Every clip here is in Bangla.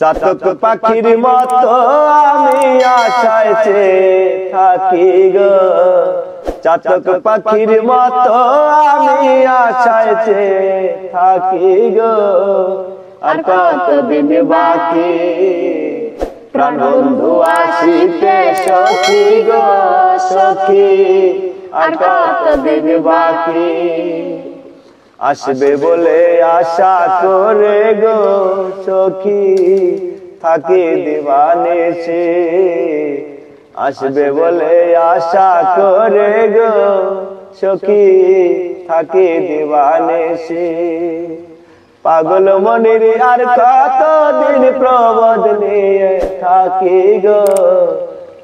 চাতক পাখির মতো আমি আশায় চেয়ে থাকি গো, চাতক পাখির মতো আমি আশায় চেয়ে থাকি গো। আর কতদিন বাকি প্রাণ বন্ধু আসিতে সখী গো সখী, আর কতদিন বাকি আসবে বলে আশা করে গো সখী, থাকি দিবানিশি। আসবে বলে আশা করে গো সখী, থাকি দিবানিশি। পাগল মনির আর কতদিন প্রবোধ নিয়ে থাকি গো,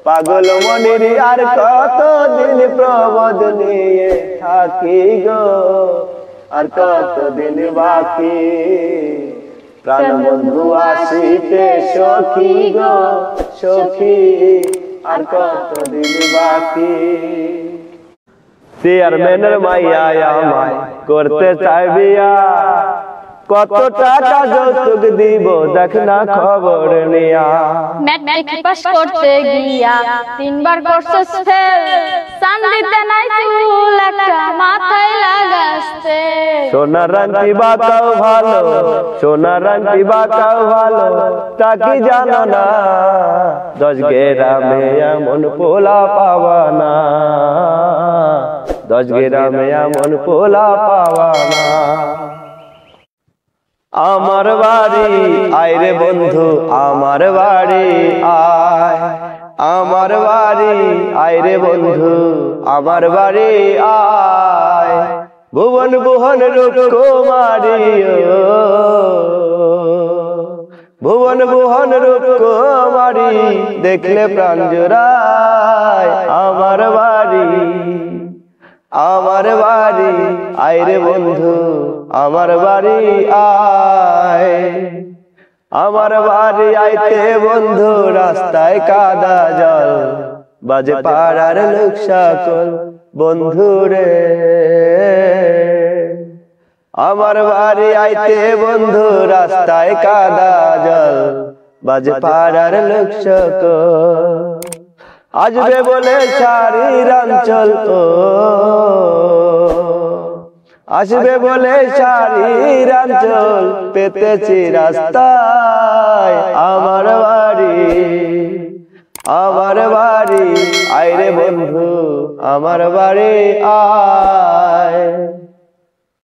পাগল মনির আর কতদিন প্রবোধ নিয়ে থাকি গো। আর কতদিন বাকি প্রাণ বন্ধু আসিতে সখী গো সখী, আর কতদিন বাকি। চেয়ারম্যানের মাইয়া আমায় করতে চাই বিয়া, কত টাকা যৌতুক দিব দেখ না খবর নিয়া। ম্যাট্রিক পাস করতে গিয়া 3 বার করছস ফেল, চান্দিতে নাই চুল একটা মাথায় লাগাসতে। সোনার আংটি বাঁকাও ভালো, সোনার আংটি বাঁকাও ভালো, তা কি জানো না 10 গ্রামে এমন পোলা পাওয়া না, 10 গ্রামে এমন পোলা পাওয়া না। আমার বাড়ি আয় রে বন্ধু আমার বাড়ি আয়, আমার বাড়ি আয় রে বন্ধু আমার বাড়ি আয়। ভুবন মোহন রূপকুমারী ও, ভুবন মোহন রূপকুমারী দেখলে প্রাণ জুড়ায়। আমার বাড়ি আমার বাড়ি আয় রে বন্ধু আমার বাড়ি আয়, আমার বাড়ি আইতে বন্ধু রাস্তায় কাদা জল, বাজে পাড়ার লোক সকল বন্ধু রে। আমার বাড়ি আইতে বন্ধু রাস্তায় কাদা জল, বাজে পাড়ার লোক সকল। আসবে বলে সারির অঞ্চল ও, আসবে বলে সারির অঞ্চল, পেতেছি রাস্তায়। আমার বাড়ি আমার বাড়ি আয় রে বন্ধু আমার বাড়ি আয়।